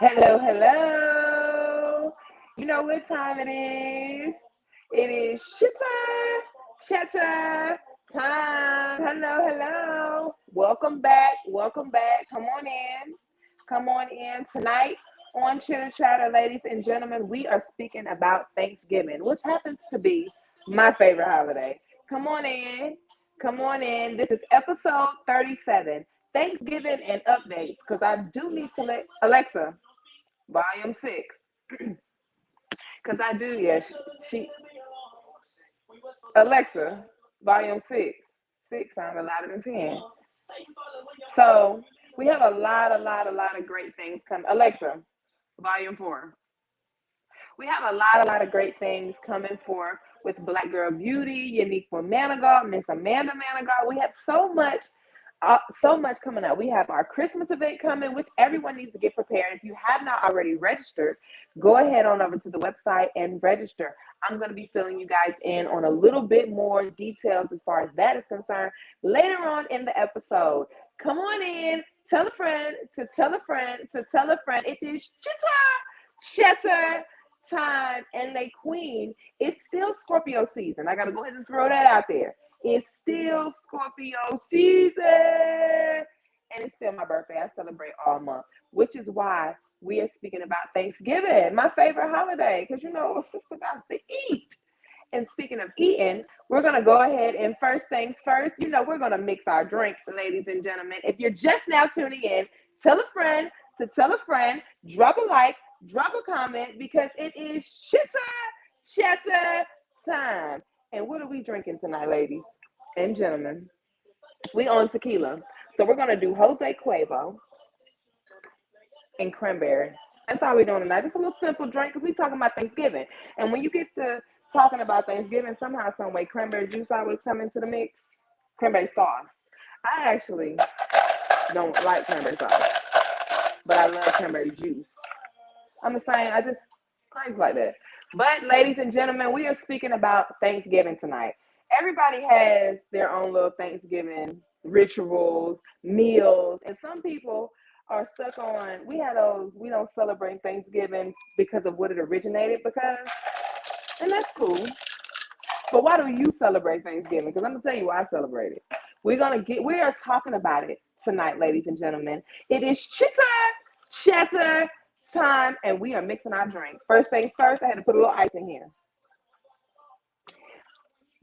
Hello, hello. You know what time it is? It is Chitter Chatter time. Hello, hello. Welcome back. Welcome back. Come on in. Come on in tonight on Chitter Chatter, ladies and gentlemen. We are speaking about Thanksgiving, which happens to be my favorite holiday. Come on in. Come on in. This is episode 37, Thanksgiving and updates, because I do need to let Alexa, volume 6. Because I do, yes. She Alexa, volume 6. 6 sounds louder than 10. So we have a lot of great things coming. Alexa, volume 4. We have a lot of great things coming for with Black Girl Beauty, Unique for Manigault, Miss Amanda Manigault. We have so much coming up. We have our Christmas event coming, which everyone needs to get prepared. If you have not already registered, go ahead on over to the website and register. I'm going to be filling you guys in on a little bit more details as far as that is concerned later on in the episode. Come on in, tell a friend to tell a friend to tell a friend. It is Chitter time, and the queen. It's still Scorpio season. I got to go ahead and throw that out there. It's still Scorpio season. And it's still my birthday. I celebrate all month, which is why we are speaking about Thanksgiving, my favorite holiday, because a sister got to eat. And speaking of eating, we're going to go ahead and first things first, we're going to mix our drink, ladies and gentlemen. If you're just now tuning in, tell a friend to tell a friend, drop a like, drop a comment, because it is Chatter time. And what are we drinking tonight, ladies and gentlemen? We on tequila. So we're going to do Jose Cuervo and cranberry. That's how we're doing tonight. It's a little simple drink because we're talking about Thanksgiving. And when you get to talking about Thanksgiving, somehow, some way, cranberry juice always come into the mix. Cranberry sauce. I actually don't like cranberry sauce, but I love cranberry juice. I'm the same. I just like that. But ladies and gentlemen, we are speaking about Thanksgiving tonight. Everybody has their own little Thanksgiving rituals, meals, and some people are stuck on, we don't celebrate Thanksgiving because of what it originated because, and that's cool. But why do you celebrate Thanksgiving? Because I'm going to tell you why I celebrate it. We are talking about it tonight, ladies and gentlemen. It is Chatter time, and we are mixing our drink. First things first, I had to put a little ice in here.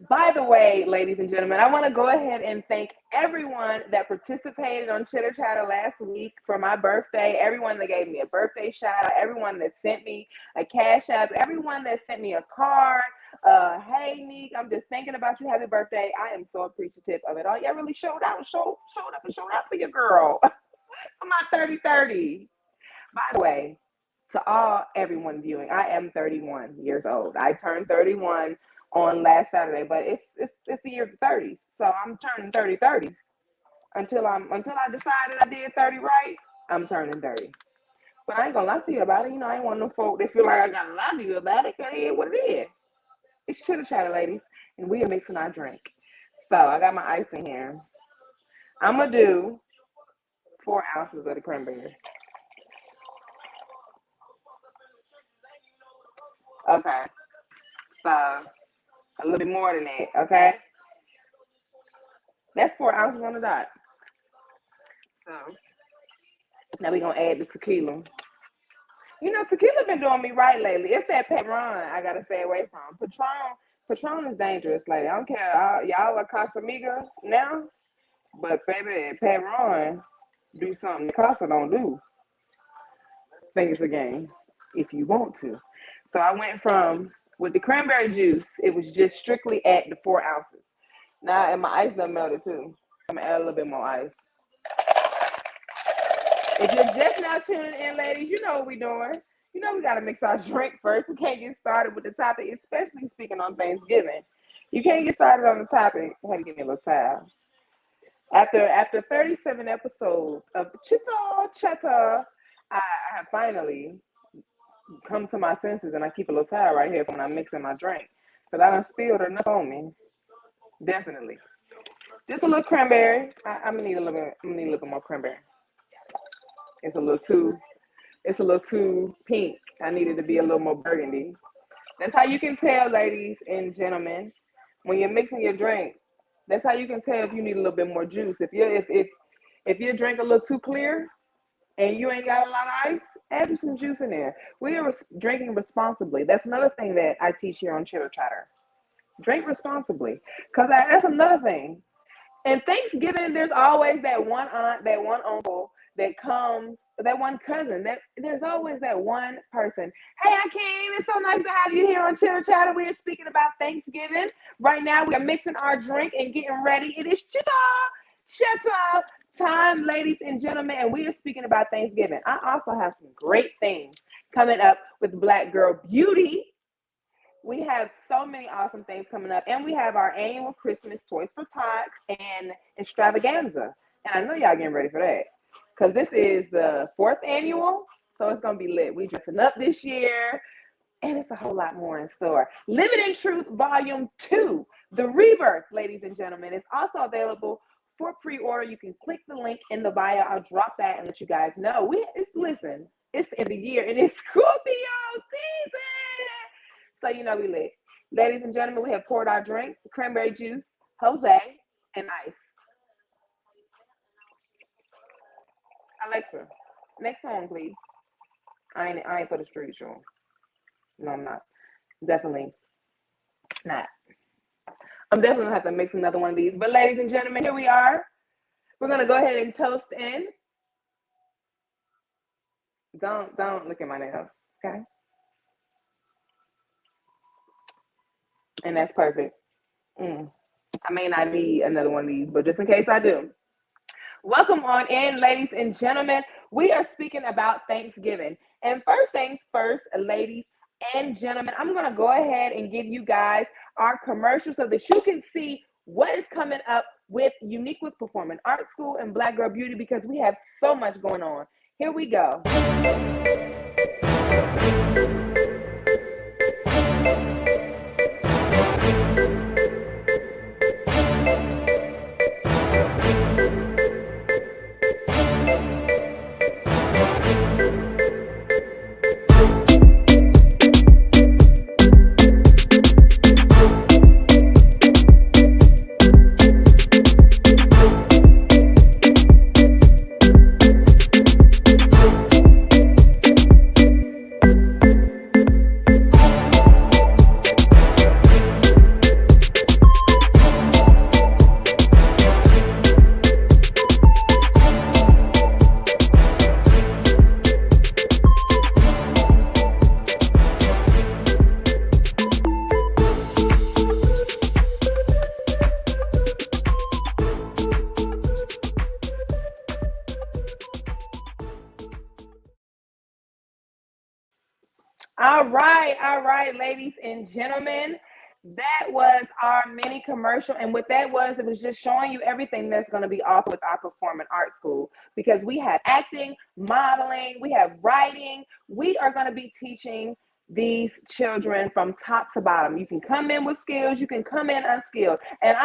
By the way, ladies and gentlemen, I want to go ahead and thank everyone that participated on Chitter Chatter last week for my birthday, everyone that gave me a birthday shout out, everyone that sent me a cash app, everyone that sent me a card. Hey, Nick, I'm just thinking about you. Happy birthday. I am so appreciative of it all. Y'all really showed up for your girl. I'm not 30-30. By the way, to everyone viewing, I am 31 years old. I turned 31 on last Saturday, but it's the year of the 30s, so I'm turning 30 until I decided I did 30 right. I'm turning 30, but I ain't gonna lie to you about it. I ain't want no folk that feel like I gotta lie to you about it. Cause it is what it is. It's Chitter Chatter, ladies, and we are mixing our drink. So I got my ice in here. I'm gonna do 4 ounces of the cranberry. Okay, so a little bit more than that. Okay, that's 4 ounces on the dot. So now we're gonna add the tequila. Tequila been doing me right lately. It's that Patron I gotta stay away from. Patron is dangerous, lady. I don't care. Y'all are Casamiga now, but baby, Patron do something Casa don't do. Think it's a game if you want to. So I went from with the cranberry juice. It was just strictly at the 4 ounces. Now, and my ice done melted too. I'm gonna add a little bit more ice. If you're just now tuning in, ladies, you know what we're doing. We got to mix our drink first. We can't get started with the topic, especially speaking on Thanksgiving. You can't get started on the topic. I had to give me a little towel. After 37 episodes of Chitter Chatter, I have finally come to my senses, and I keep a little towel right here when I'm mixing my drink because I done spilled enough on me. Definitely. Just a little cranberry. I'm gonna need a little bit more cranberry. It's a little too It's a little too pink. I needed to be a little more burgundy. That's how you can tell, ladies and gentlemen, when you're mixing your drink. That's how you can tell if you need a little bit more juice. If your drink a little too clear and you ain't got a lot of ice, add you some juice in there. We are drinking responsibly. That's another thing that I teach here on Chitter Chatter. Drink responsibly, because that's another thing. And Thanksgiving, there's always that one aunt, that one uncle that comes, that one cousin. That there's always that one person. Hey, I came. It's so nice to have you here on Chitter Chatter. We are speaking about Thanksgiving. Right now, we are mixing our drink and getting ready. It is Chitter time, ladies and gentlemen, and we are speaking about Thanksgiving. I also have some great things coming up with Black Girl Beauty. We have so many awesome things coming up, and we have our annual Christmas Toys for Tots and extravaganza. And I know y'all getting ready for that, because this is the 4th annual, so it's going to be lit. We dressing up this year, and it's a whole lot more in store. Living in Truth Volume 2, The Rebirth, ladies and gentlemen, is also available for pre-order. You can click the link in the bio. I'll drop that and let you guys know. Listen, it's the end of the year, and it's Scorpio season. So you know we lit. Ladies and gentlemen, we have poured our drink, cranberry juice, Jose, and ice. Alexa, next song, please. I ain't for the street, sure. No, I'm not. Definitely not. I'm definitely gonna have to mix another one of these. But ladies and gentlemen, here we are. We're gonna go ahead and toast in. Don't look at my nails, okay? And that's perfect. I may not need another one of these, but just in case I do. Welcome on in, ladies and gentlemen. We are speaking about Thanksgiving. And first things first, ladies and gentlemen, I'm going to go ahead and give you guys our commercial so that you can see what is coming up with Uniqua's Performing Art School and Black Girl Beauty, because we have so much going on. Here we go. All right, ladies and gentlemen. That was our mini commercial. And what that was, it was just showing you everything that's going to be offered with our Performing Art School, because we have acting, modeling, we have writing. We are going to be teaching these children from top to bottom. You can come in with skills, you can come in unskilled. And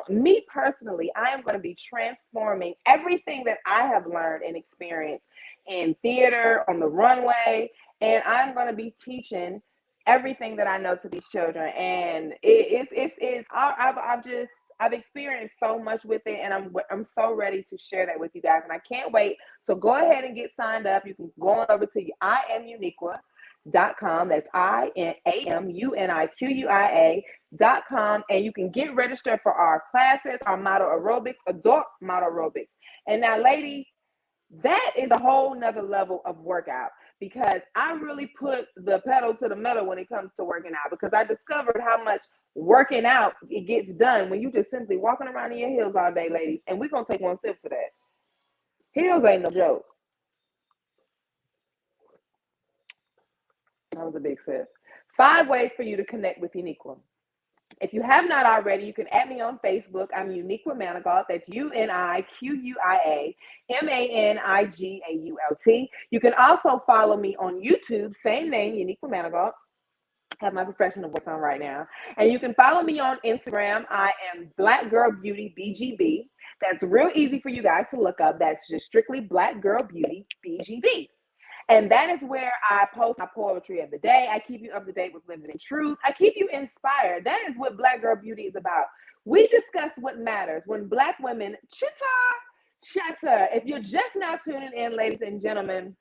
me personally, I am going to be transforming everything that I have learned and experienced in theater, on the runway, and I'm going to be teaching everything that I know to these children. And I've experienced so much with it, and I'm so ready to share that with you guys, and I can't wait. So go ahead and get signed up. You can go on over to IamUniqua.com. That's IamUniquia.com, and you can get registered for our classes, our model aerobics, adult model aerobics. And now, ladies, that is a whole nother level of workout, because I really put the pedal to the metal when it comes to working out, because I discovered how much working out it gets done when you just simply walking around in your heels all day, ladies. And we're going to take one sip for that. Heels ain't no joke. That was a big sip. 5 ways for you to connect with Uniqua. If you have not already, you can add me on Facebook. I'm Uniqua Manigault. That's UNIQUIAMANIGAULT. You can also follow me on YouTube, same name, Uniqua Manigault. I have my professional voice on right now. And you can follow me on Instagram. I am Black Girl Beauty BGB. That's real easy for you guys to look up. That's just strictly Black Girl Beauty BGB. And that is where I post my poetry of the day. I keep you up to date with Living in Truth. I keep you inspired. That is what Black Girl Beauty is about. We discuss what matters when Black women chitter chatter. If you're just now tuning in, ladies and gentlemen,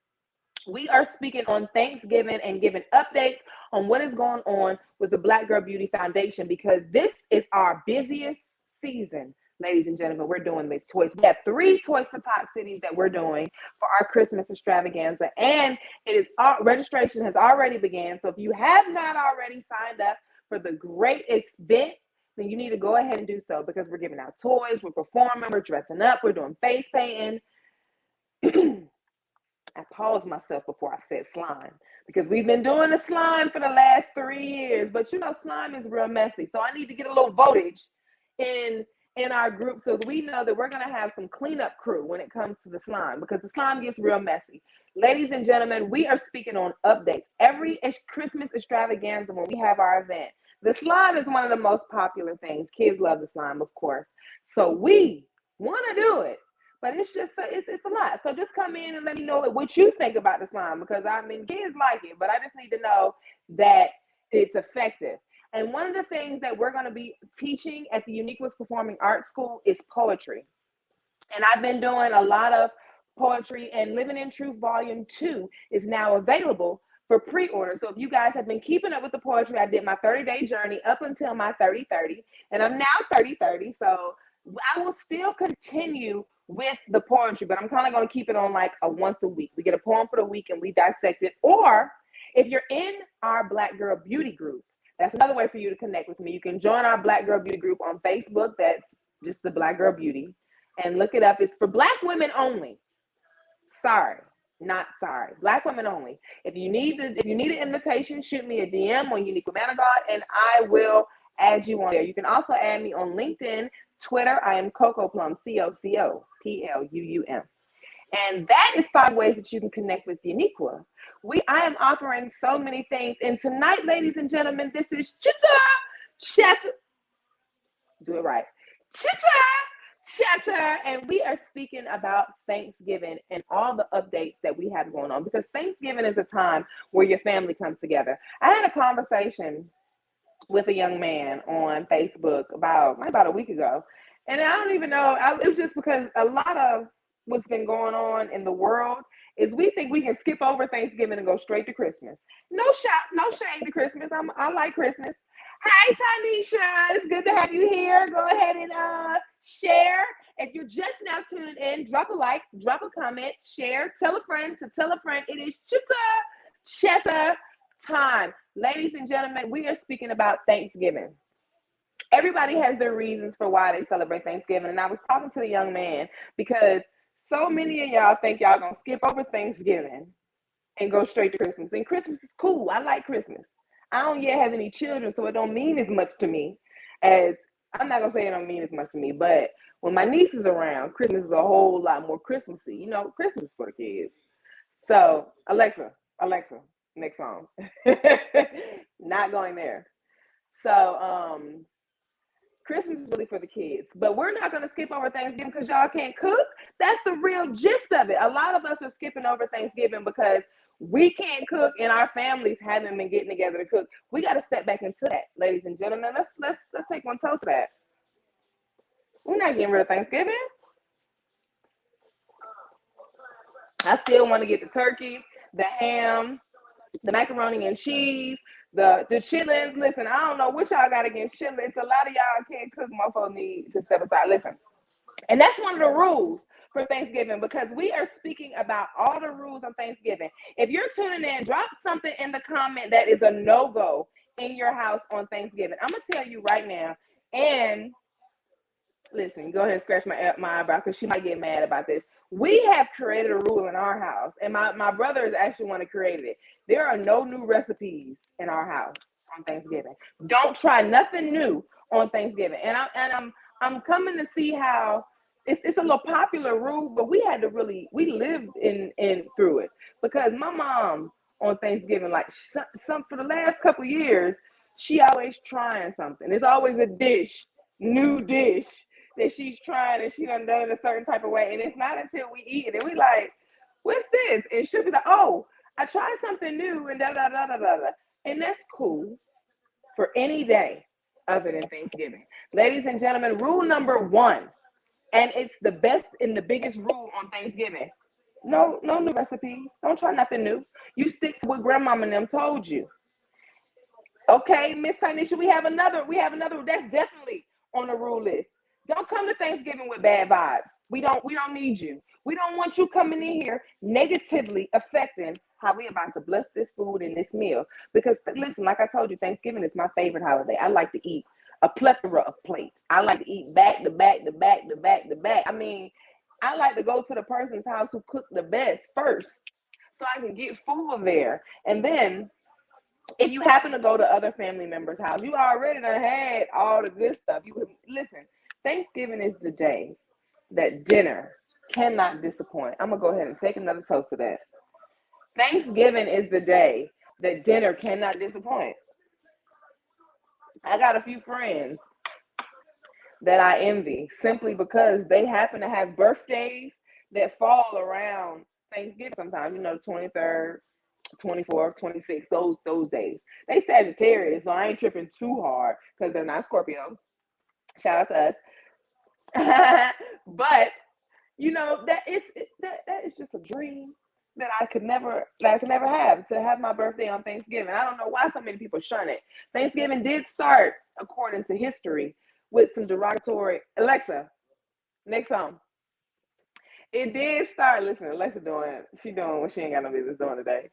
we are speaking on Thanksgiving and giving updates on what is going on with the Black Girl Beauty Foundation, because this is our busiest season. Ladies and gentlemen, we're doing the toys. We have 3 Toys for Tot cities that we're doing for our Christmas extravaganza, and it is registration has already begun. So if you have not already signed up for the great event, then you need to go ahead and do so, because we're giving out toys, we're performing, we're dressing up, we're doing face painting. I paused myself before I said slime, because we've been doing the slime for the last 3 years, but you know, slime is real messy. So I need to get a little voltage in our group, so we know that we're going to have some cleanup crew when it comes to the slime, because the slime gets real messy. Ladies and gentlemen, we are speaking on updates. Every Christmas extravaganza, when we have our event, the slime is one of the most popular things. Kids love the slime, of course. So we want to do it, but it's just, it's a lot. So just come in and let me know what you think about the slime, because I mean, kids like it, but I just need to know that it's effective. And one of the things that we're going to be teaching at the Uniqueness Performing Arts School is poetry. And I've been doing a lot of poetry, and Living in Truth Volume 2 is now available for pre-order. So if you guys have been keeping up with the poetry, I did my 30-day journey up until my 30-30, and I'm now 30-30. So I will still continue with the poetry, but I'm kind of going to keep it on like a once a week. We get a poem for the week and we dissect it. Or if you're in our Black Girl Beauty group, that's another way for you to connect with me. You can join our Black Girl Beauty group on Facebook. That's just the Black Girl Beauty. And look it up. It's for Black women only. Sorry, not sorry. Black women only. If you need an invitation, shoot me a DM on Unique Woman of God, and I will add you on there. You can also add me on LinkedIn, Twitter. I am Coco Plum, COCOPLUUM. And that is 5 ways that you can connect with Uniqua. I am offering so many things. And tonight, ladies and gentlemen, this is Chitter Chatter. Do it right. Chitter Chatter. And we are speaking about Thanksgiving and all the updates that we have going on, because Thanksgiving is a time where your family comes together. I had a conversation with a young man on Facebook about a week ago. And I don't even know, it was just because a lot of what's been going on in the world is we think we can skip over Thanksgiving and go straight to Christmas. No shame to Christmas. I like Christmas. Hi, Tanisha. It's good to have you here. Go ahead and share. If you're just now tuning in, drop a like, drop a comment, share, tell a friend to tell a friend. It is Chitter Chatter time. Ladies and gentlemen, we are speaking about Thanksgiving. Everybody has their reasons for why they celebrate Thanksgiving. And I was talking to the young man, because so many of y'all think y'all gonna skip over Thanksgiving and go straight to Christmas. And Christmas is cool. I like Christmas. I don't yet have any children, so it don't mean as much to me as, I'm not gonna say it don't mean as much to me, but when my niece is around, Christmas is a whole lot more Christmassy. You know, Christmas is for the kids. So Alexa, next song. Not going there. So Christmas is really for the kids, but we're not going to skip over Thanksgiving because y'all can't cook. That's the real gist of it. A lot of us are skipping over Thanksgiving because we can't cook and our families haven't been getting together to cook. We got to step back into that, ladies and gentlemen. Let's take one toast to that. We're not getting rid of Thanksgiving. I still want to get the turkey, the ham, the macaroni and cheese, the chitlins. Listen, I don't know what y'all got against chitlins. A lot of y'all can't cook. Mofo need to step aside. Listen, and that's one of the rules for Thanksgiving, because we are speaking about all the rules on Thanksgiving. If you're tuning in, drop something in the comment that is a no-go in your house on Thanksgiving. I'm gonna tell you right now. And listen, go ahead and scratch my eyebrow, because she might get mad about this. We have created a rule in our house, and my brother is actually one who created it. There are no new recipes in our house on Thanksgiving. Don't try nothing new on Thanksgiving. And I'm coming to see how it's a little popular rule, but we lived in through it, because my mom on Thanksgiving, like some for the last couple years, she always trying something. It's always a new dish that she's trying, and she done it a certain type of way. And it's not until we eat it and we like, What's this? And she'll be like, oh, I tried something new and da da da da da. And that's cool for any day other than Thanksgiving. Ladies and gentlemen, rule number one, and it's the best and the biggest rule on Thanksgiving. No new recipes. Don't try nothing new. You stick to what grandmama and them told you. Okay, Miss Tanisha, we have another. That's definitely on the rule list. Don't come to Thanksgiving with bad vibes. We don't need you. We don't want you coming in here negatively affecting how we about to bless this food and this meal. Because listen, like I told you, Thanksgiving is my favorite holiday. I like to eat a plethora of plates. I like to eat back to back to back to back to back. I mean, I like to go to the person's house who cooked the best first so I can get full there. And then if you happen to go to other family members' house, you already done had all the good stuff. You listen, Thanksgiving is the day that dinner cannot disappoint. I'm gonna go ahead and take another toast to that. Thanksgiving is the day that dinner cannot disappoint. I got a few friends that I envy simply because they happen to have birthdays that fall around Thanksgiving sometimes, 23rd, 24th, 26th, those days. They Sagittarius, so I ain't tripping too hard because they're not Scorpios. Shout out to us. But that is just a dream that I could never have, to have my birthday on Thanksgiving. I don't know why so many people shun it. Thanksgiving did start, according to history, with some derogatory. Alexa, next song. It did start. Listen, Alexa doing what she ain't got no business doing today.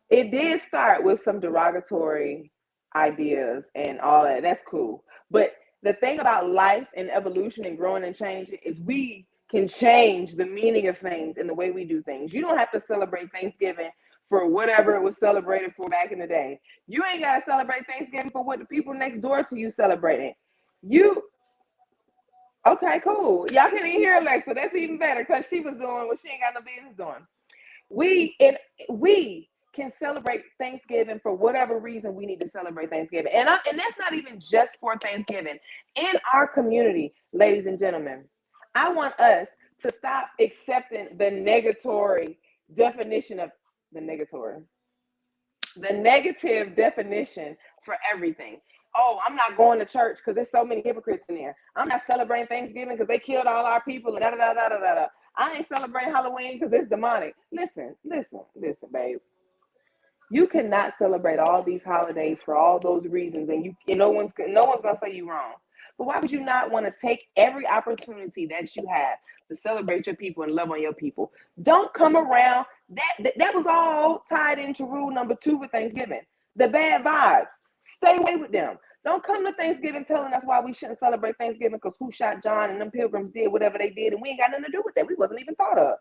It did start with some derogatory ideas and all that. That's cool. But the thing about life and evolution and growing and changing is we can change the meaning of things and the way we do things. You don't have to celebrate Thanksgiving for whatever it was celebrated for back in the day. You ain't got to celebrate Thanksgiving for what the people next door to you celebrating. Okay, cool. Y'all can't even hear Alexa. That's even better because she was doing what she ain't got no business doing. We can celebrate Thanksgiving for whatever reason we need to celebrate Thanksgiving. And that's not even just for Thanksgiving. In our community, ladies and gentlemen, I want us to stop accepting the negatory definition of the negative definition for everything. Oh, I'm not going to church because there's so many hypocrites in there. I'm not celebrating Thanksgiving because they killed all our people and da da da da da da. I ain't celebrating Halloween because it's demonic. Listen, babe. You cannot celebrate all these holidays for all those reasons, and no one's gonna say you wrong. But why would you not want to take every opportunity that you have to celebrate your people and love on your people? Don't come around. That was all tied into rule number 2 with Thanksgiving. The bad vibes. Stay away with them. Don't come to Thanksgiving telling us why we shouldn't celebrate Thanksgiving because who shot John and them pilgrims did whatever they did and we ain't got nothing to do with that. We wasn't even thought of.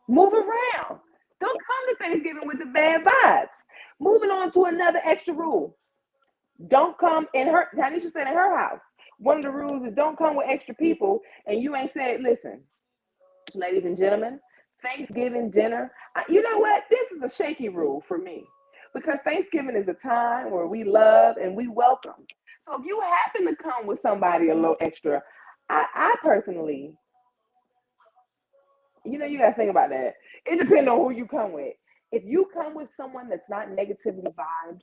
Move around. Don't come to Thanksgiving with the bad vibes. Moving on to another extra rule. Don't come Tanisha said in her house. One of the rules is don't come with extra people and you ain't said, listen, ladies and gentlemen, Thanksgiving dinner. You know what? This is a shaky rule for me. Because Thanksgiving is a time where we love and we welcome. So if you happen to come with somebody a little extra, I personally, you got to think about that. It depends on who you come with. If you come with someone that's not negatively vibed,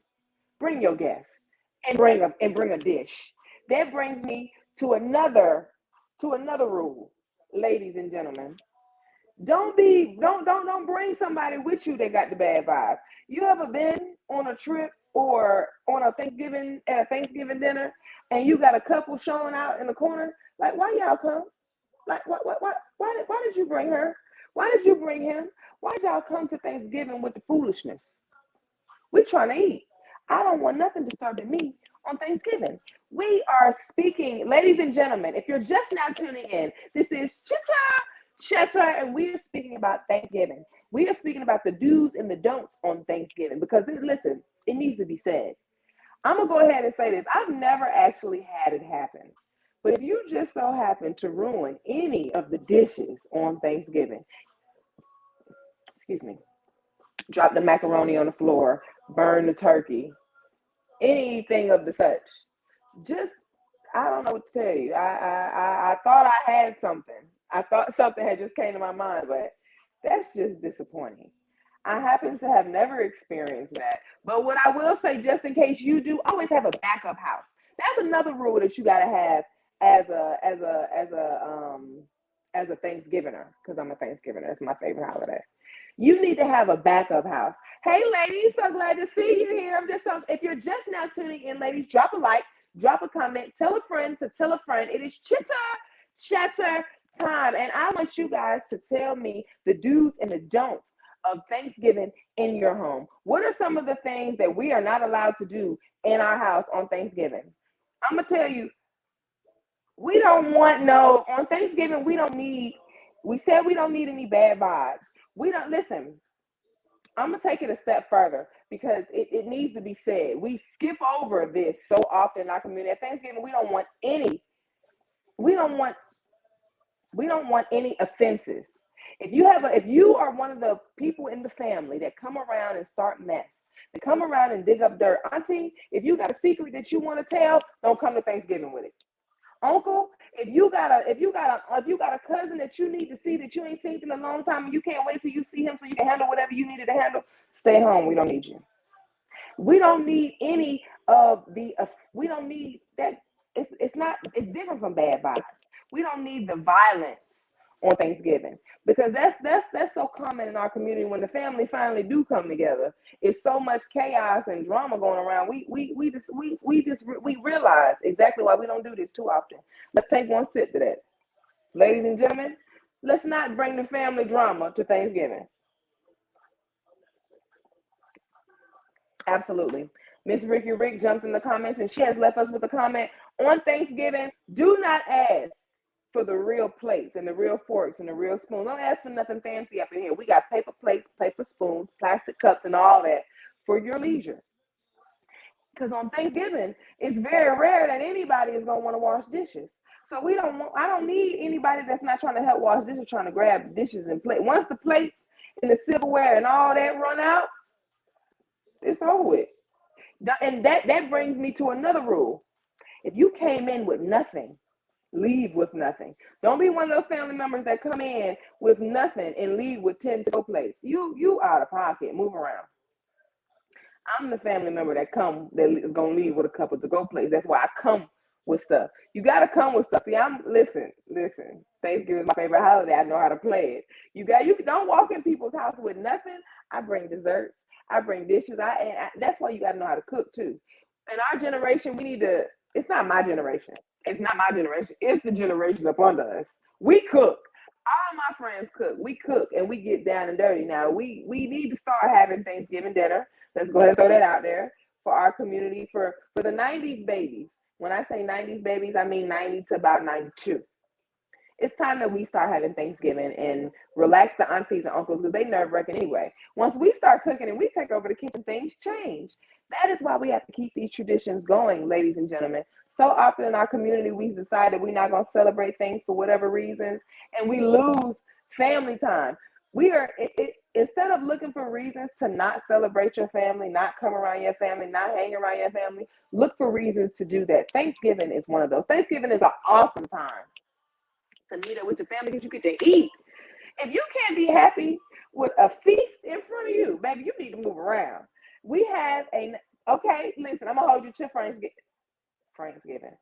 bring your guests and bring a dish. That brings me to another rule, ladies and gentlemen. Don't bring somebody with you that got the bad vibes. You ever been on a trip or on a Thanksgiving dinner and you got a couple showing out in the corner? Like, why y'all come? Like, why did you bring her? Why did you bring him? Why did y'all come to Thanksgiving with the foolishness? We're trying to eat. I don't want nothing disturbing me on Thanksgiving. We are speaking, ladies and gentlemen, if you're just now tuning in, this is Chitter Chatter, and we are speaking about Thanksgiving. We are speaking about the do's and the don'ts on Thanksgiving because, listen, it needs to be said. I'm going to go ahead and say this. I've never actually had it happen. But if you just so happen to ruin any of the dishes on Thanksgiving, excuse me, drop the macaroni on the floor, burn the turkey, anything of the such, just, I don't know what to tell you. I thought I had something. I thought something had just came to my mind, but That's just disappointing. I happen to have never experienced that. But what I will say, just in case you do, always have a backup house. That's another rule that you gotta have as a Thanksgiver, because I'm a Thanksgiver. That's my favorite holiday. You need to have a backup house. Hey, ladies, so glad to see you here. I'm just so, if you're just now tuning in, ladies, drop a like, drop a comment, tell a friend to tell a friend. It is Chitter Chatter time. And I want you guys to tell me the do's and the don'ts of Thanksgiving in your home. What are some of the things that we are not allowed to do in our house on Thanksgiving? I'm going to tell you, we don't want no, on Thanksgiving, we said we don't need any bad vibes. We don't, listen, I'm going to take it a step further because it needs to be said. We skip over this so often in our community. At Thanksgiving, we don't want we don't want any offenses. If you are one of the people in the family that come around and start mess, that come around and dig up dirt, auntie, if you got a secret that you want to tell, don't come to Thanksgiving with it. Uncle, if you got a cousin that you need to see that you ain't seen in a long time and you can't wait till you see him so you can handle whatever you needed to handle, stay home. We don't need you. We don't need any of the. We don't need that. It's not. It's different from bad vibes. We don't need the violence on Thanksgiving because that's so common in our community. When the family finally do come together, it's so much chaos and drama going around. We realize exactly why we don't do this too often. Let's take one sip to that, ladies and gentlemen. Let's not bring the family drama to Thanksgiving. Absolutely. Miss Ricky Rick jumped in the comments and she has left us with a comment on Thanksgiving. Do not ask for the real plates and the real forks and the real spoons. Don't ask for nothing fancy up in here. We got paper plates, paper spoons, plastic cups, and all that for your leisure. Because on Thanksgiving, it's very rare that anybody is gonna want to wash dishes. So I don't need anybody that's not trying to help wash dishes, trying to grab dishes and plate. Once the plates and the silverware and all that run out, it's over with. And that brings me to another rule. If you came in with nothing, leave with nothing. Don't be one of those family members that come in with nothing and leave with 10 to-go plates. You out of pocket. Move around. I'm the family member that is gonna leave with a couple to-go plates. That's why I come with stuff. You gotta come with stuff. See, listen. Thanksgiving is my favorite holiday. I know how to play it. You don't walk in people's house with nothing. I bring desserts. I bring dishes. That's why you gotta know how to cook too. In our generation, we need to. It's not my generation. It's not my generation. It's the generation up under us. We cook. All my friends cook. We cook and we get down and dirty. Now we need to start having Thanksgiving dinner. Let's go ahead and throw that out there for our community for the 90s babies. When I say 90s babies, I mean 90 to about 92. It's time that we start having Thanksgiving and relax the aunties and uncles because they nerve-wracking anyway. Once we start cooking and we take over the kitchen, things change. That is why we have to keep these traditions going, ladies and gentlemen. So often in our community, we decide that we're not going to celebrate things for whatever reasons, and we lose family time. Instead of looking for reasons to not celebrate your family, not come around your family, not hang around your family, look for reasons to do that. Thanksgiving is one of those. Thanksgiving is an awesome time to meet up with your family because you get to eat. If you can't be happy with a feast in front of you, baby, you need to move around. We have okay, listen, I'm going to hold you to Thanksgiving.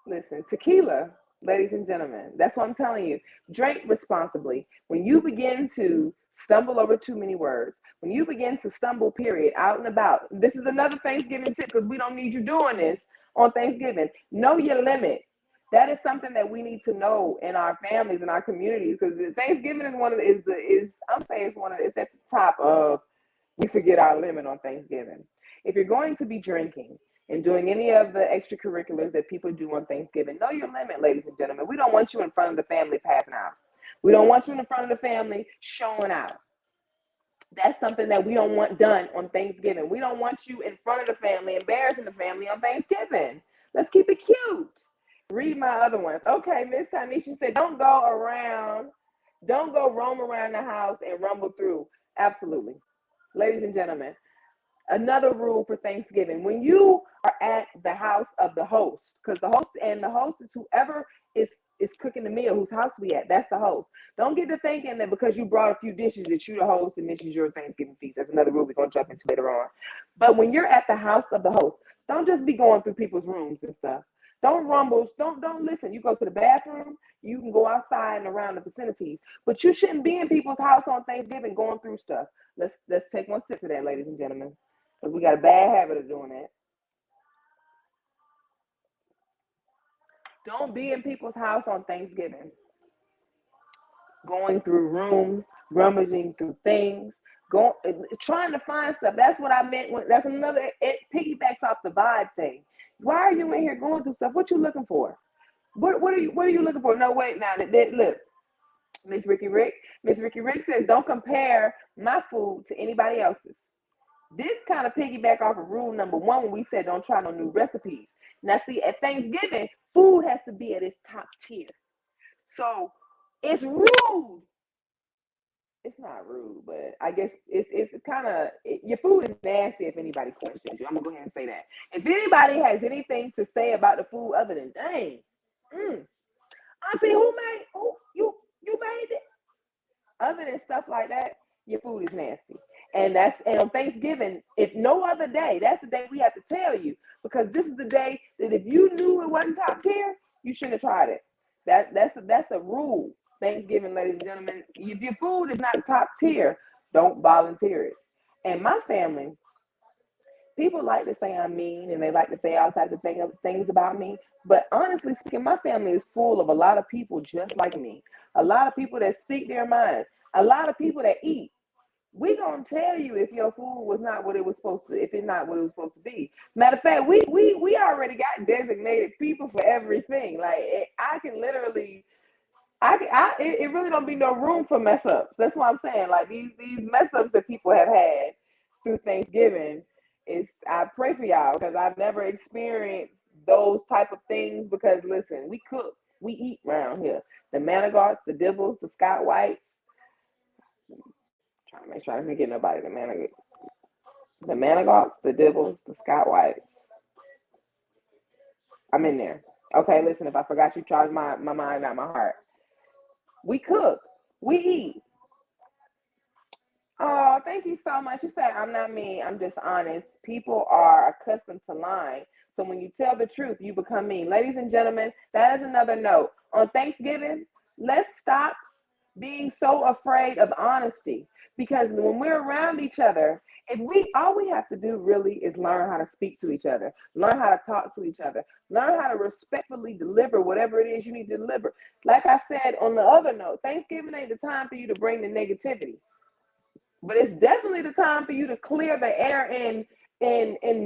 Listen, tequila, ladies and gentlemen, that's what I'm telling you. Drink responsibly. When you begin to stumble over too many words, when you begin to stumble, period, out and about, this is another Thanksgiving tip because we don't need you doing this on Thanksgiving. Know your limit. That is something that we need to know in our families and our communities because Thanksgiving is it's at the top of we forget our limit on Thanksgiving. If you're going to be drinking and doing any of the extracurriculars that people do on Thanksgiving, know your limit, ladies and gentlemen. We don't want you in front of the family passing out. We don't want you in front of the family showing out. That's something that we don't want done on Thanksgiving. We don't want you in front of the family, embarrassing the family on Thanksgiving. Let's keep it cute. Read my other ones. Okay, Miss Tanisha said, don't go roam around the house and rumble through. Absolutely. Ladies and gentlemen, another rule for Thanksgiving, when you are at the house of the host, because the host is whoever is is cooking the meal, whose house we at. That's the host. Don't get to thinking that because you brought a few dishes that you the host and this is your Thanksgiving feast. That's another rule we're going to jump into later on. But when you're at the house of the host, don't just be going through people's rooms and stuff. Don't rumble. Don't listen. You go to the bathroom, you can go outside and around the vicinities. But you shouldn't be in people's house on Thanksgiving going through stuff. Let's take one sip to that, ladies and gentlemen. Because we got a bad habit of doing that. Don't be in people's house on Thanksgiving, going through rooms, rummaging through things, trying to find stuff. That's what I meant. That's another. It piggybacks off the vibe thing. Why are you in here going through stuff? What you looking for? What are you looking for? No, wait. Now look, Miss Ricky Rick says, don't compare my food to anybody else's. This kind of piggyback off of rule number 1 when we said don't try no new recipes. Now, see, at Thanksgiving, food has to be at its top tier. So it's rude. It's not rude, but I guess it's kind of, your food is nasty if anybody questions you. I'm going to go ahead and say that. If anybody has anything to say about the food other than, dang, Auntie, you made it? Other than stuff like that, your food is nasty. And on Thanksgiving, if no other day, that's the day we have to tell you, because this is the day that if you knew it wasn't top tier, you shouldn't have tried it. That's a rule. Thanksgiving, ladies and gentlemen, if your food is not top tier, don't volunteer it. And my family, people like to say I'm mean and they like to say all types of things about me. But honestly speaking, my family is full of a lot of people just like me. A lot of people that speak their minds. A lot of people that eat. We gonna tell you if your food was not what it was supposed to, if it's not what it was supposed to be. Matter of fact, we already got designated people for everything. Like I can literally, it really don't be no room for mess ups. That's what I'm saying. Like these mess ups that people have had through Thanksgiving I pray for y'all because I've never experienced those type of things. Because listen, we cook, we eat around here. The Manigots, the Dibbles, the Scott Whites. Trying to make sure I didn't get nobody. The Manigots, the Dibbles, the Scott Whites. I'm in there. Okay, listen, if I forgot you, charge my mind, not my heart. We cook, we eat. Oh, thank you so much. You said I'm not mean, I'm just honest. People are accustomed to lying. So when you tell the truth, you become mean. Ladies and gentlemen, that is another note. On Thanksgiving, let's stop being so afraid of honesty. Because when we're around each other, all we have to do really is learn how to speak to each other, learn how to talk to each other, learn how to respectfully deliver whatever it is you need to deliver. Like I said on the other note, Thanksgiving ain't the time for you to bring the negativity. But it's definitely the time for you to clear the air in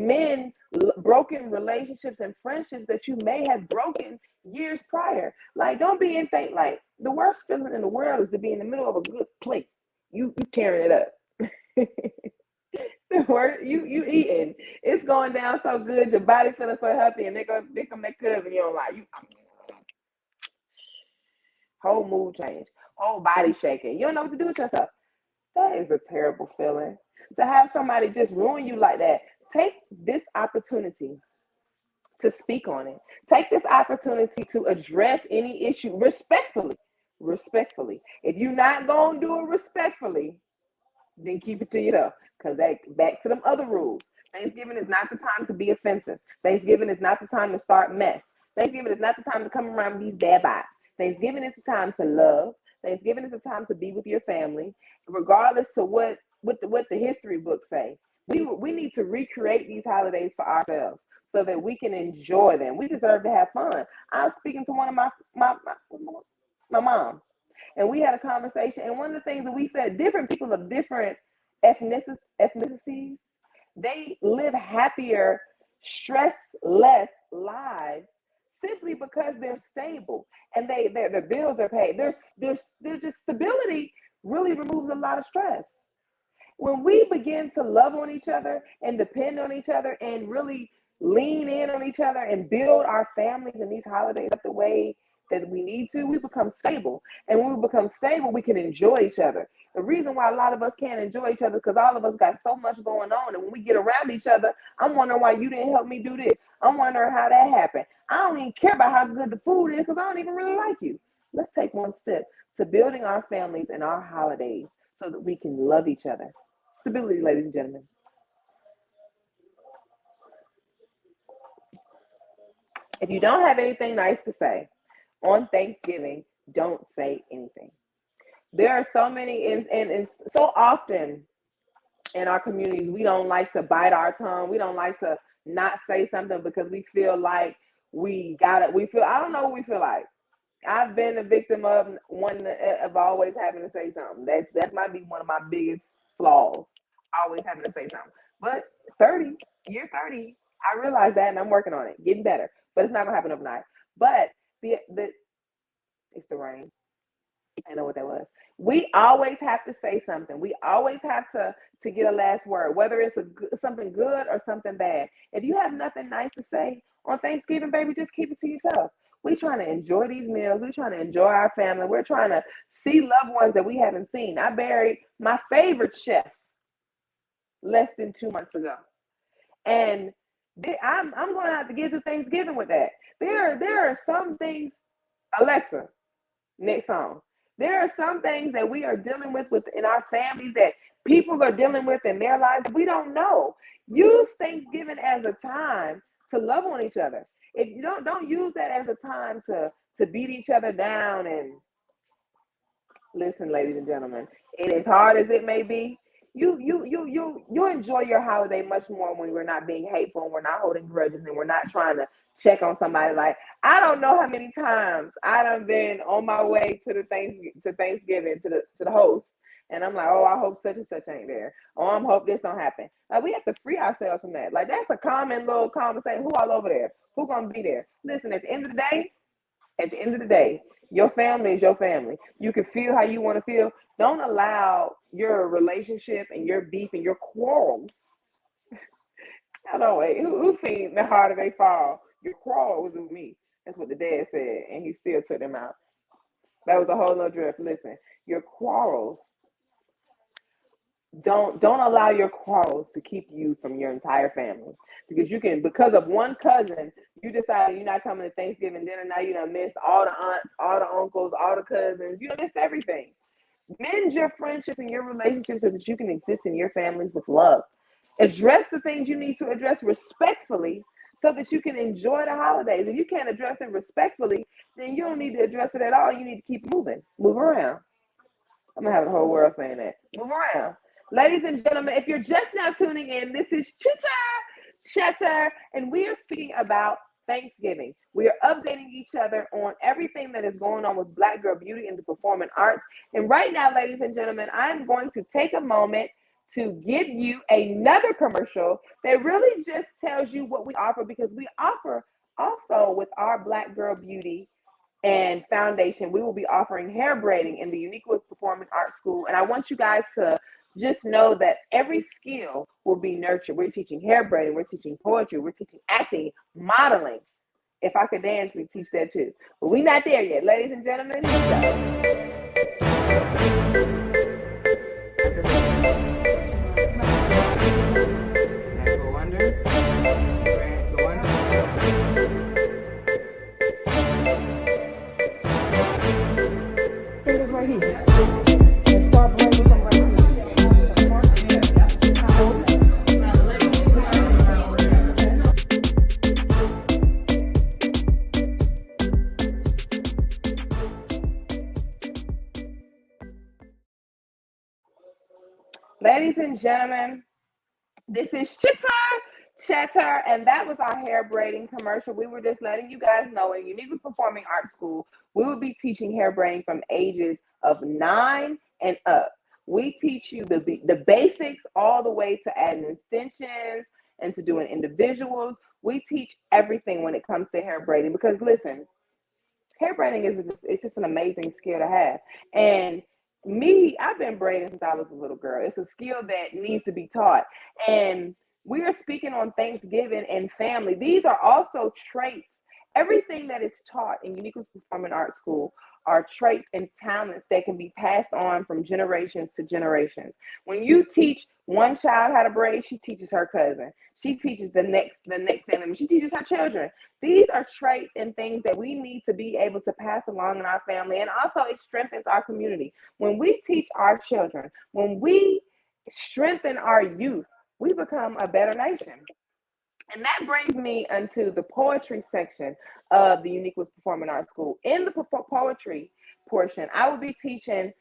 men broken relationships and friendships that you may have broken years prior. Like, don't be in think like the worst feeling in the world is to be in the middle of a good plate. You tearing it up. The word you eating, it's going down so good, your body feeling so happy, and they come that cousin you don't like. You whole mood change, whole body shaking. You don't know what to do with yourself. That is a terrible feeling. To have somebody just ruin you like that. Take this opportunity to speak on it. Take this opportunity to address any issue respectfully. Respectfully. If you're not going to do it respectfully, then keep it to yourself. Because back to them other rules. Thanksgiving is not the time to be offensive. Thanksgiving is not the time to start mess. Thanksgiving is not the time to come around with these bad vibes. Thanksgiving is the time to love. Thanksgiving is the time to be with your family, regardless to what the history books say. We need to recreate these holidays for ourselves so that we can enjoy them. We deserve to have fun. I was speaking to one of my mom, and we had a conversation. And one of the things that we said, different people of different ethnicities, they live happier, stress less lives simply because they're stable and their bills are paid. They're just stability really removes a lot of stress. When we begin to love on each other and depend on each other and really lean in on each other and build our families and these holidays up the way that we need to, we become stable. And when we become stable, we can enjoy each other. The reason why a lot of us can't enjoy each other because all of us got so much going on. And when we get around each other, I'm wondering why you didn't help me do this. I'm wondering how that happened. I don't even care about how good the food is because I don't even really like you. Let's take one step to building our families and our holidays so that we can love each other. Stability, ladies and gentlemen. If you don't have anything nice to say on Thanksgiving, don't say anything. There are so many, and so often in our communities, we don't like to bite our tongue. We don't like to not say something because we feel like we got it. We feel, I don't know what we feel like. I've been a victim of always having to say something. That might be one of my biggest flaws, always having to say something. But 30, year 30, I realize that and I'm working on it, getting better. But it's not gonna happen overnight. But the it's the rain. I know what that was. We always have to say something. We always have to get a last word, whether it's something good or something bad. If you have nothing nice to say on Thanksgiving, baby, just keep it to yourself. We're trying to enjoy these meals. We're trying to enjoy our family. We're trying to see loved ones that we haven't seen. I buried my favorite chef less than 2 months ago, and I'm going to have to get to Thanksgiving with that. There are some things. Alexa, next song. There are some things that we are dealing with within our families that people are dealing with in their lives that we don't know. Use Thanksgiving as a time to love on each other. If you don't use that as a time to beat each other down. And listen, ladies and gentlemen, and as hard as it may be, you enjoy your holiday much more when we're not being hateful and we're not holding grudges and we're not trying to check on somebody. Like, I don't know how many times I done been on my way to Thanksgiving to the host, and I'm like, oh, I hope such and such ain't there. Oh, I hope this don't happen. Like, we have to free ourselves from that. Like, that's a common little conversation. Who all over there? Who gonna be there? Listen, at the end of the day, your family is your family. You can feel how you want to feel. Don't allow your relationship and your beef and your quarrels. I don't know. Who's seen The Harder They Fall? Your quarrel was with me. That's what the dad said, and he still took them out. That was a whole nother drift. Listen, your quarrels. Don't allow your quarrels to keep you from your entire family, because of one cousin you decided you're not coming to Thanksgiving dinner. Now you done missed all the aunts, all the uncles, all the cousins. You done missed everything. Mend your friendships and your relationships so that you can exist in your families with love. Address the things you need to address respectfully so that you can enjoy the holidays. If you can't address it respectfully, then you don't need to address it at all. You need to keep moving. Move around. I'm gonna have the whole world saying that. Move around. Ladies and gentlemen, if you're just now tuning in, this is Chitter Chatter, and we are speaking about Thanksgiving. We are updating each other on everything that is going on with Black Girl Beauty and the performing arts. And right now, ladies and gentlemen, I'm going to take a moment to give you another commercial that really just tells you what we offer, because we offer also with our Black Girl Beauty and Foundation, we will be offering hair braiding in the Uniqueness Performing Arts School. And I want you guys to just know that every skill will be nurtured. We're teaching hair braiding, we're teaching poetry, we're teaching acting, modeling. If I could dance, we teach that too. But we're not there yet, ladies and gentlemen. Go under. Go under. Fingers right here. And start braiding from right here. Ladies and gentlemen, this is Chitter Chatter, and that was our hair braiding commercial. We were just letting you guys know in Uniqueness Performing Arts School, we will be teaching hair braiding from ages of 9 and up. We teach you the basics all the way to adding extensions and to doing individuals. We teach everything when it comes to hair braiding, because listen, hair braiding it's just an amazing skill to have. And I've been braiding since I was a little girl. It's a skill that needs to be taught. And we are speaking on Thanksgiving and family. These are also traits. Everything that is taught in Uniqueness Performing Arts School are traits and talents that can be passed on from generations to generations. When you teach one child how to braid, she teaches her cousin. She teaches the next family. She teaches her children. These are traits and things that we need to be able to pass along in our family. And also it strengthens our community. When we teach our children, when we strengthen our youth, we become a better nation. And that brings me into the poetry section of the Unique Was Performing Arts School. In the poetry portion, I will be teaching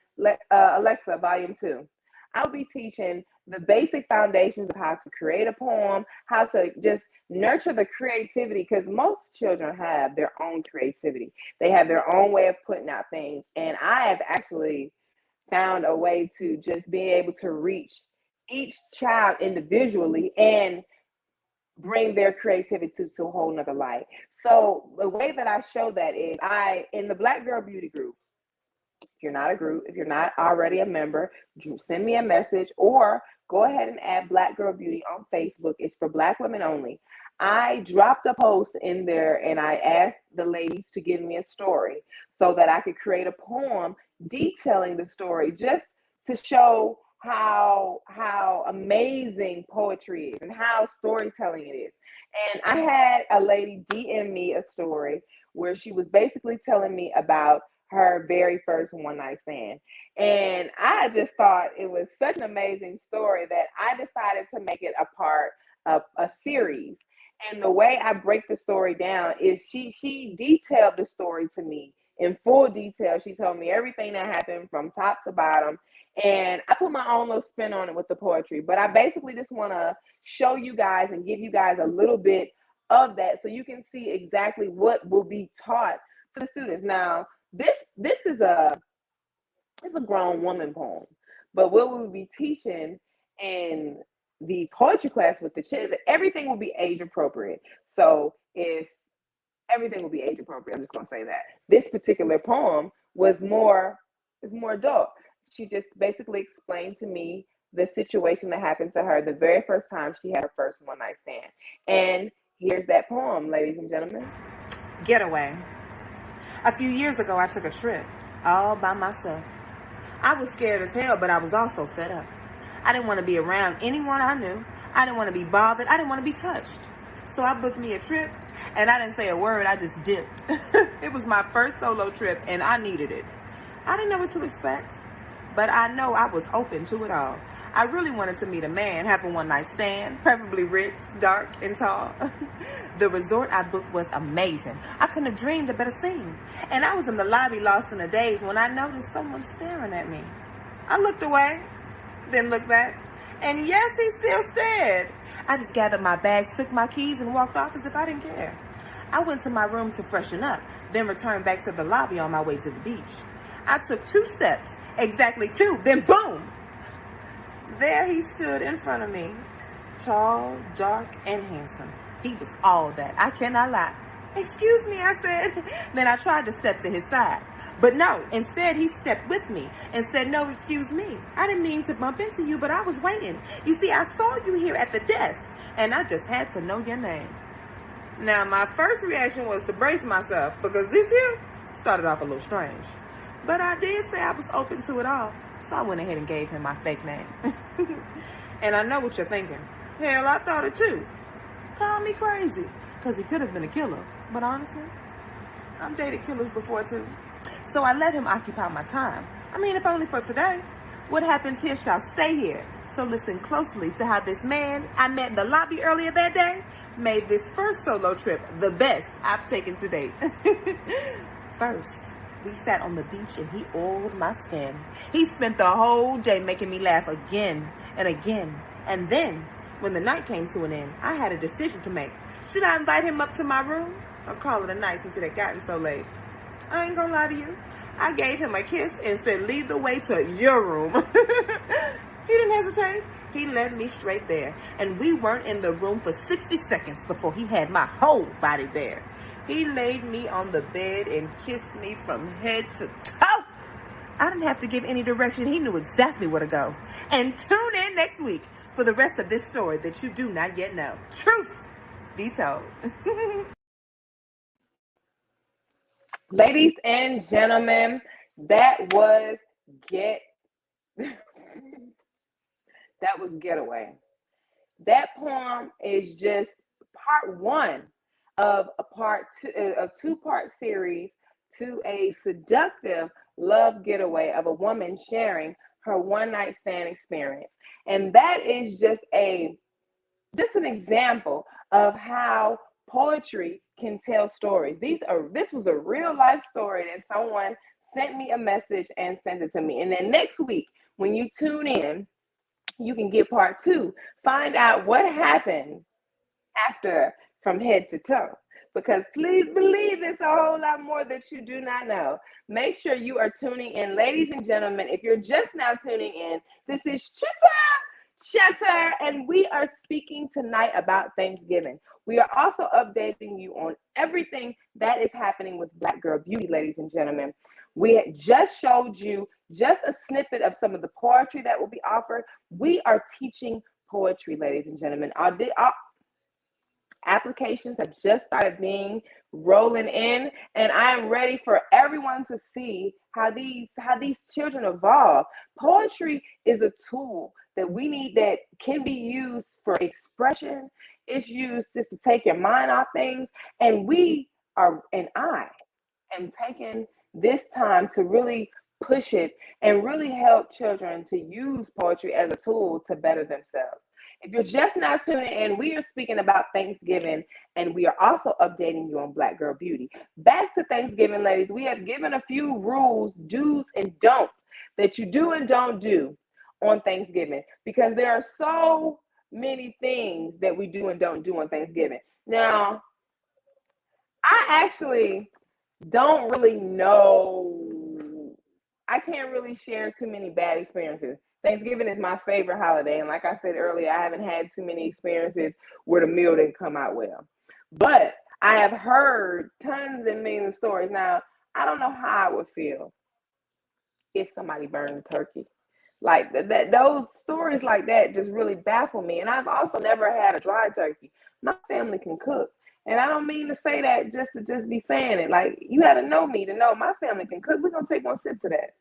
Alexa, Volume 2. I'll be teaching the basic foundations of how to create a poem, how to just nurture the creativity, because most children have their own creativity. They have their own way of putting out things. And I have actually found a way to just be able to reach each child individually and bring their creativity to a whole nother light. So the way that I show that is in the Black Girl Beauty group, if you're not a group, if you're not already a member, send me a message or go ahead and add Black Girl Beauty on Facebook. It's for Black women only. I dropped a post in there and I asked the ladies to give me a story so that I could create a poem detailing the story, just to show how amazing poetry is and how storytelling it is. And I had a lady DM me a story where she was basically telling me about her very first one night stand. And I just thought it was such an amazing story that I decided to make it a part of a series. And the way I break the story down is she detailed the story to me in full detail. She told me everything that happened from top to bottom. And I put my own little spin on it with the poetry. But I basically just want to show you guys and give you guys a little bit of that so you can see exactly what will be taught to the students. Now, this is a grown woman poem, but what we'll be teaching in the poetry class with the children, everything will be age appropriate. So if everything will be age appropriate, I'm just gonna say that this particular poem is more adult. She just basically explained to me the situation that happened to her the very first time she had her first one night stand. And here's that poem, ladies and gentlemen. Getaway. A few years ago, I took a trip all by myself. I was scared as hell, but I was also fed up. I didn't want to be around anyone I knew. I didn't want to be bothered. I didn't want to be touched. So I booked me a trip, and I didn't say a word. I just dipped. It was my first solo trip, and I needed it. I didn't know what to expect, but I know I was open to it all. I really wanted to meet a man, have a one-night stand, preferably rich, dark, and tall. The resort I booked was amazing. I couldn't have dreamed a better scene. And I was in the lobby lost in a daze when I noticed someone staring at me. I looked away, then looked back, and yes, he still stared. I just gathered my bags, took my keys, and walked off as if I didn't care. I went to my room to freshen up, then returned back to the lobby on my way to the beach. I took 2 steps, exactly 2, then boom! There he stood in front of me, tall, dark, and handsome. He was all that. I cannot lie. Excuse me, I said. Then I tried to step to his side. But no, instead he stepped with me and said, no, excuse me. I didn't mean to bump into you, but I was waiting. You see, I saw you here at the desk, and I just had to know your name. Now, my first reaction was to brace myself because this here started off a little strange. But I did say I was open to it all, so I went ahead and gave him my fake name. And I know what you're thinking. Hell, I thought it too. Call me crazy, because he could have been a killer. But honestly, I've dated killers before too. So I let him occupy my time. I mean, if only for today. What happens here shall stay here. So listen closely to how this man I met in the lobby earlier that day made this first solo trip the best I've taken to date. First, we sat on the beach and he oiled my skin. He spent the whole day making me laugh again and again. And then, when the night came to an end, I had a decision to make. Should I invite him up to my room or call it a night since it had gotten so late? I ain't gonna lie to you. I gave him a kiss and said, lead the way to your room. He didn't hesitate. He led me straight there. And we weren't in the room for 60 seconds before he had my whole body there. He laid me on the bed and kissed me from head to toe. I didn't have to give any direction. He knew exactly where to go. And tune in next week for the rest of this story that you do not yet know. Truth be told. Ladies and gentlemen, that was get that was Getaway. That poem is just part one of a two-part series to a seductive love getaway of a woman sharing her one night stand experience. And that is just an example of how poetry can tell stories. This was a real life story that someone sent me a message and sent it to me. And then next week, when you tune in, you can get part two. Find out what happened after from head to toe. Because please believe it's a whole lot more that you do not know. Make sure you are tuning in. Ladies and gentlemen, if you're just now tuning in, this is Chitter, and we are speaking tonight about Thanksgiving. We are also updating you on everything that is happening with Black Girl Beauty, ladies and gentlemen. We just showed you just a snippet of some of the poetry that will be offered. We are teaching poetry, ladies and gentlemen. Our applications have just started being rolling in, and I am ready for everyone to see how these children evolve. Poetry is a tool that we need that can be used for expression. It's used just to take your mind off things, and I am taking this time to really push it and really help children to use poetry as a tool to better themselves. If you're just now tuning in, we are speaking about Thanksgiving, and we are also updating you on Black Girl Beauty. Back to Thanksgiving, ladies, we have given a few rules, do's and don'ts that you do and don't do on Thanksgiving, because there are so many things that we do and don't do on Thanksgiving. Now, I actually don't really know. I can't really share too many bad experiences. Thanksgiving is my favorite holiday, and like I said earlier, I haven't had too many experiences where the meal didn't come out well. But I have heard tons and millions of stories. Now, I don't know how I would feel if somebody burned a turkey. Like that, those stories like that just really baffle me. And I've also never had a dry turkey. My family can cook. And I don't mean to say that just to just be saying it. Like, you had to know me to know my family can cook. We're gonna take one sip to that.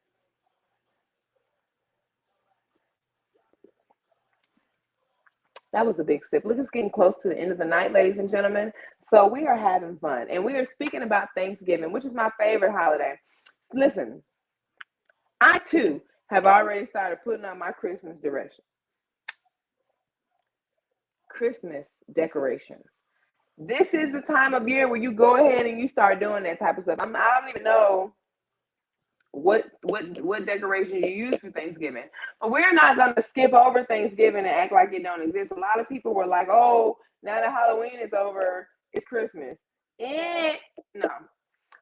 That was a big sip. Look, it's getting close to the end of the night, ladies and gentlemen. So we are having fun. And we are speaking about Thanksgiving, which is my favorite holiday. Listen, I too have already started putting on my Christmas decorations. This is the time of year where you go ahead and you start doing that type of stuff. I don't even know what decoration you use for Thanksgiving. But we're not gonna skip over Thanksgiving and act like it don't exist. A lot of people were like, "Oh, now that Halloween is over, it's Christmas." No.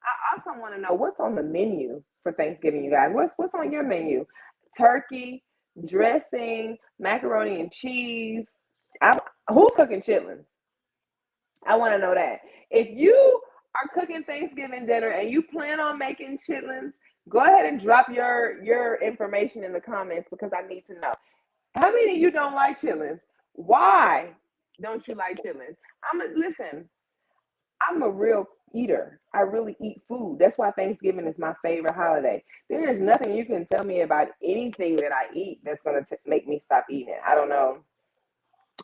I also want to know what's on the menu for Thanksgiving, you guys. What's on your menu? Turkey, dressing, macaroni and cheese. Who's cooking chitlins? I want to know that. If you are cooking Thanksgiving dinner and you plan on making chitlins, go ahead and drop your information in the comments, because I need to know. How many of you don't like chitlins? Why don't you like chitlins? Listen. I'm a real eater. I really eat food. That's why Thanksgiving is my favorite holiday. There is nothing you can tell me about anything that I eat that's going to make me stop eating it. I don't know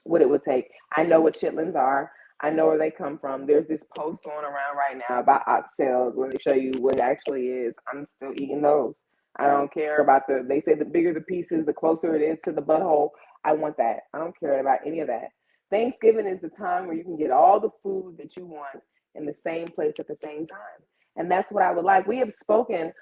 what it would take. I know what chitlins are. I know where they come from. There's this post going around right now about oxtails where they show you what it actually is. I'm still eating those. I don't care about they say the bigger the pieces, the closer it is to the butthole. I want that. I don't care about any of that. Thanksgiving is the time where you can get all the food that you want in the same place at the same time. And that's what I would like. We have spoken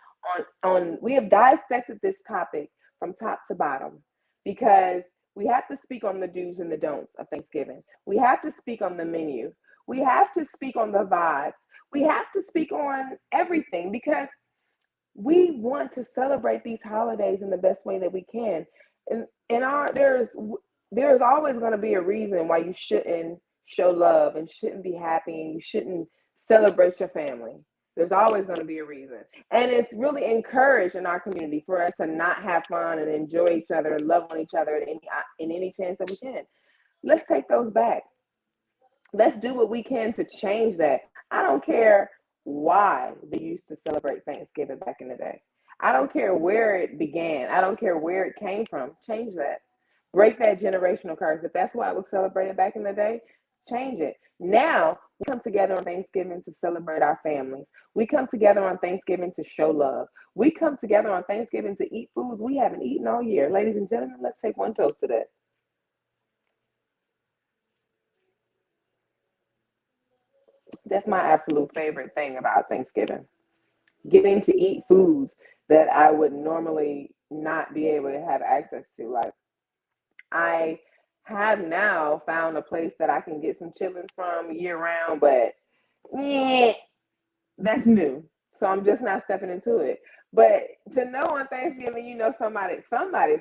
we have dissected this topic from top to bottom, because we have to speak on the do's and the don'ts of Thanksgiving. We have to speak on the menu. We have to speak on the vibes. We have to speak on everything, because we want to celebrate these holidays in the best way that we can. There's always going to be a reason why you shouldn't show love and shouldn't be happy and you shouldn't celebrate your family. There's always going to be a reason. And it's really encouraged in our community for us to not have fun and enjoy each other and love on each other in any chance that we can. Let's take those back. Let's do what we can to change that. I don't care why they used to celebrate Thanksgiving back in the day. I don't care where it began. I don't care where it came from. Change that. Break that generational curse. If that's why it was celebrated back in the day, change it. Now we come together on Thanksgiving to celebrate our families. We come together on Thanksgiving to show love. We come together on Thanksgiving to eat foods we haven't eaten all year. Ladies and gentlemen, let's take one toast to that. That's my absolute favorite thing about Thanksgiving. Getting to eat foods that I would normally not be able to have access to. Like, I have now found a place that I can get some chitlins from year round, but yeah, that's new. So I'm just not stepping into it. But to know on Thanksgiving, you know somebody's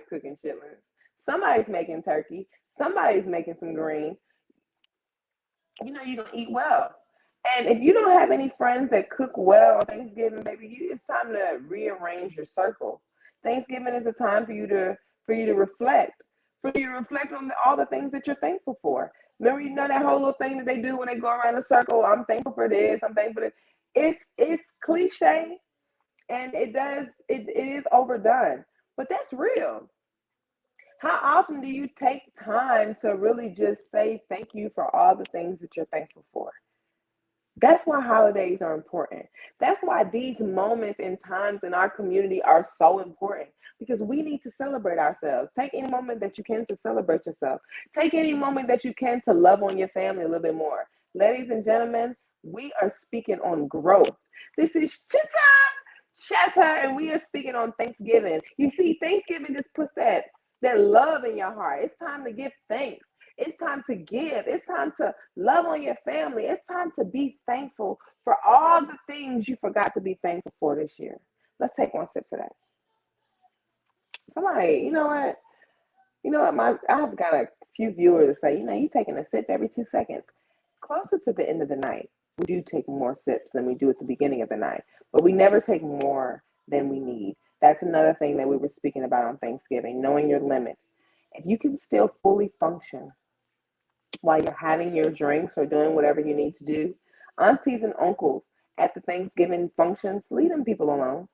cooking chitlins, somebody's making turkey, somebody's making some greens. You know you're gonna eat well. And if you don't have any friends that cook well on Thanksgiving, baby, it's time to rearrange your circle. Thanksgiving is a time for you to reflect, for you to reflect on all the things that you're thankful for. Remember, you know that whole little thing that they do when they go around a circle. I'm thankful for this. I'm thankful for this. It's cliche, and it is overdone, but that's real. How often do you take time to really just say thank you for all the things that you're thankful for? That's why holidays are important. That's why these moments and times in our community are so important, because we need to celebrate ourselves. Take any moment that you can to celebrate yourself. Take any moment that you can to love on your family a little bit more. Ladies and gentlemen, we are speaking on growth. This is Chitter, and we are speaking on Thanksgiving. You see, Thanksgiving just puts that love in your heart. It's time to give thanks. It's time to give. It's time to love on your family. It's time to be thankful for all the things you forgot to be thankful for this year. Let's take one sip to that. Somebody, I've got a few viewers that say, you taking a sip every 2 seconds. Closer to the end of the night, we do take more sips than we do at the beginning of the night, but we never take more than we need. That's another thing that we were speaking about on Thanksgiving, knowing your limit. If you can still fully function while you're having your drinks or doing whatever you need to do, aunties and uncles at the Thanksgiving functions, leave them people alone.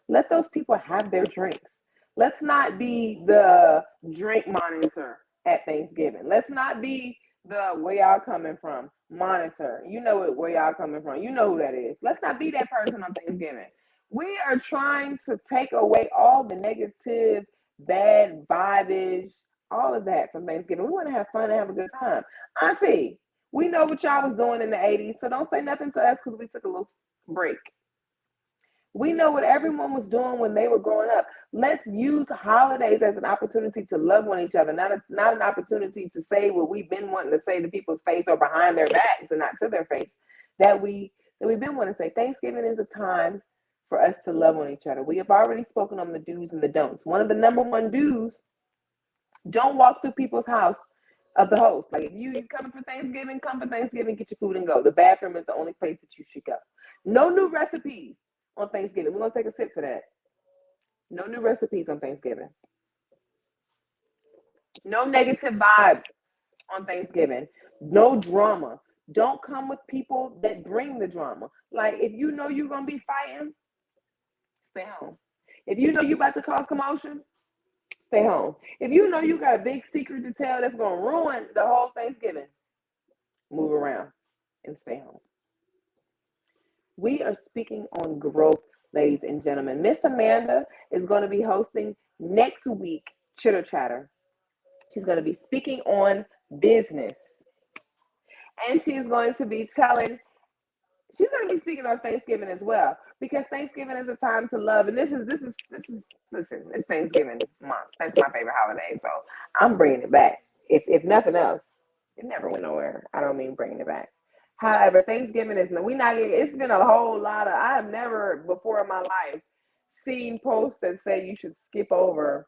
Let those people have their drinks. Let's not be the drink monitor at Thanksgiving. Let's not be the where y'all coming from monitor. You know it, where y'all coming from. You know who that is. Let's not be that person on Thanksgiving. We are trying to take away all the negative, bad vibes, all of that from Thanksgiving. We want to have fun and have a good time. Auntie, we know what y'all was doing in the 80s, so don't say nothing to us because we took a little break. We know what everyone was doing when they were growing up. Let's use holidays as an opportunity to love on each other, not an opportunity to say what we've been wanting to say to people's face or behind their backs and not to their face. That we've been wanting to say. Thanksgiving is a time for us to love on each other. We have already spoken on the do's and the don'ts. One of the number one do's: don't walk through people's house of the host. Like, if you coming for Thanksgiving, come for Thanksgiving, get your food and go. The bathroom is the only place that you should go. No new recipes on Thanksgiving. We're going to take a sip to that. No new recipes on Thanksgiving. No negative vibes on Thanksgiving. No drama. Don't come with people that bring the drama. Like, if you know you're going to be fighting, stay home. If you know you're about to cause commotion, stay home. If you know you got a big secret to tell that's going to ruin the whole Thanksgiving, move around and stay home. We are speaking on growth, ladies and gentlemen. Miss Amanda is going to be hosting next week Chitter Chatter. She's going to be speaking on business. And she's going to be speaking on Thanksgiving as well, because Thanksgiving is a time to love. And this is listen, it's Thanksgiving month. That's my favorite holiday. So I'm bringing it back. If nothing else, it never went nowhere. I don't mean bringing it back. However, Thanksgiving it's been a whole lot of, I have never before in my life seen posts that say you should skip over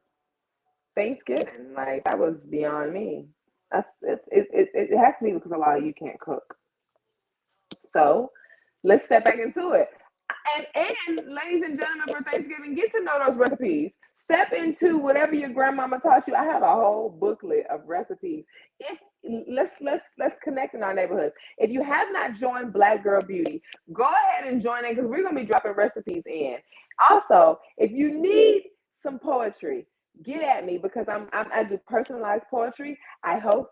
Thanksgiving. Like, that was beyond me. It has to be because a lot of you can't cook. So let's step back into it. And ladies and gentlemen, for Thanksgiving, get to know those recipes. Step into whatever your grandmama taught you. I have a whole booklet of recipes. If let's connect in our neighborhoods. If you have not joined Black Girl Beauty, go ahead and join in because we're gonna be dropping recipes in. Also, if you need some poetry, get at me because I do personalized poetry. I host,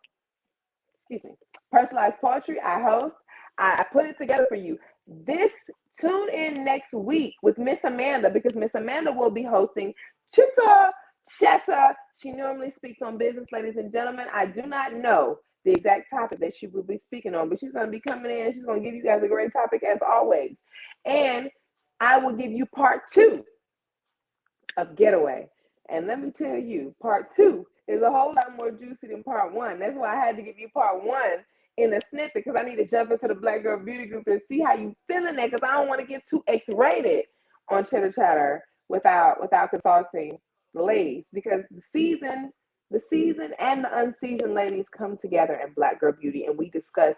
excuse me, personalized poetry. I host. I put it together for you. This Tune in next week with Miss Amanda because Miss Amanda will be hosting Chitter Chatter. She normally speaks on business, ladies and gentlemen. I do not know the exact topic that she will be speaking on, but she's going to be coming in. She's going to give you guys a great topic as always. And I will give you part 2 of Getaway. And let me tell you, part 2 is a whole lot more juicy than part 1. That's why I had to give you part 1 in a snippet because I need to jump into the Black Girl Beauty Group and see how you feeling that because I don't want to get too X-rated on Chitter Chatter without consulting the ladies because the season and the unseasoned ladies come together in Black Girl Beauty and we discuss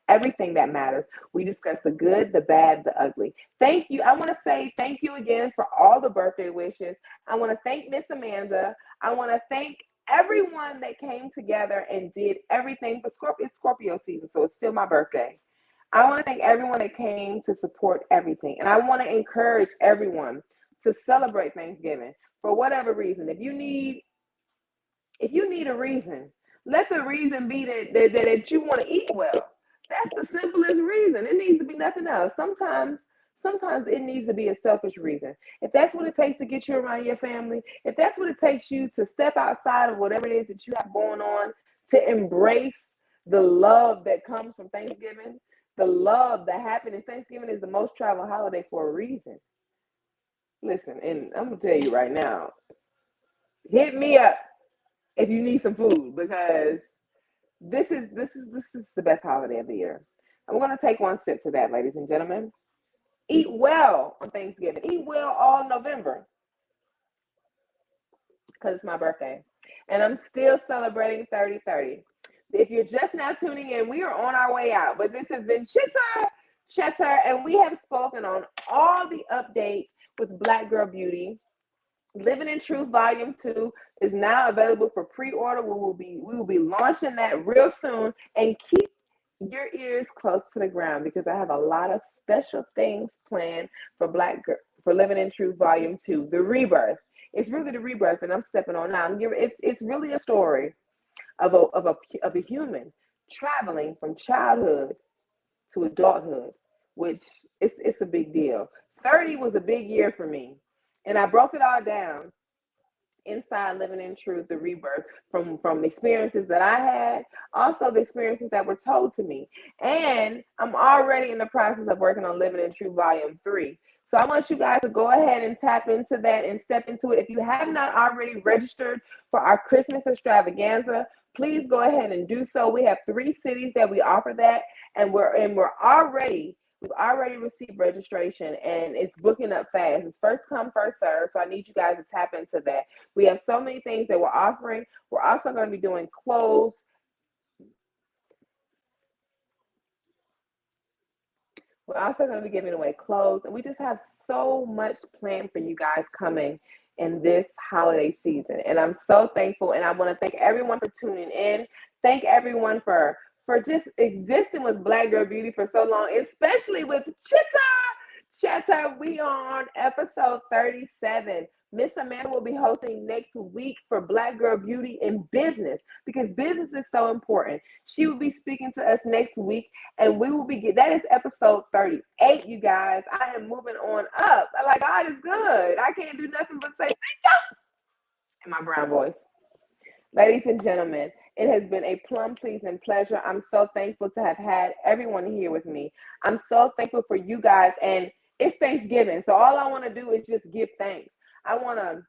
everything that matters. We discuss the good, the bad, the ugly. Thank you. I want to say thank you again for all the birthday wishes. I want to thank Miss Amanda. I want to thank everyone that came together and did everything for Scorpio. It's Scorpio season, so it's still my birthday. I want to thank everyone that came to support everything. And I want to encourage everyone to celebrate Thanksgiving for whatever reason. If you need a reason, let the reason be that you want to eat well. That's the simplest reason. It needs to be nothing else. Sometimes it needs to be a selfish reason. If that's what it takes to get you around your family, if that's what it takes you to step outside of whatever it is that you have going on, to embrace the love that comes from Thanksgiving, the love, the happiness. Thanksgiving is the most traveled holiday for a reason. Listen, and I'm gonna tell you right now, hit me up if you need some food because this is the best holiday of the year. I'm gonna take one sip to that, ladies and gentlemen. Eat well on Thanksgiving. Eat well all November because it's my birthday. And I'm still celebrating 30-30. If you're just now tuning in, we are on our way out. But this has been Chitter Chatter, and we have spoken on all the updates with Black Girl Beauty. Living in Truth Volume 2 is now available for pre-order. We will be launching that real soon. And keep your ears close to the ground because I have a lot of special things planned for Living in Truth Volume 2, the rebirth. It's really the rebirth, and I'm stepping on now. It's really a story of a human traveling from childhood to adulthood, which it's a big deal. 30 was a big year for me, and I broke it all down inside Living in Truth, the rebirth, from experiences that I had, also the experiences that were told to me. And I'm already in the process of working on Living in Truth Volume 3. So I want you guys to go ahead and tap into that and step into it. If you have not already registered for our Christmas extravaganza, please go ahead and do so. We have 3 cities that we offer that, and we've already received registration and it's booking up fast. It's first come, first serve. So I need you guys to tap into that. We have so many things that we're offering. We're also going to be doing clothes. We're also going to be giving away clothes. And we just have so much planned for you guys coming in this holiday season. And I'm so thankful. And I want to thank everyone for tuning in. Thank everyone for just existing with Black Girl Beauty for so long, especially with Chitter Chatter. We are on episode 37. Miss Amanda will be hosting next week for Black Girl Beauty in business because business is so important. She will be speaking to us next week, and we will be that is episode 38, you guys. I am moving on up. Like, God is good. I can't do nothing but say thank you in my brown voice. Ladies and gentlemen, it has been a plum pleasing pleasure. I'm so thankful to have had everyone here with me. I'm so thankful for you guys, and it's Thanksgiving, so all I want to do is just give thanks. I want to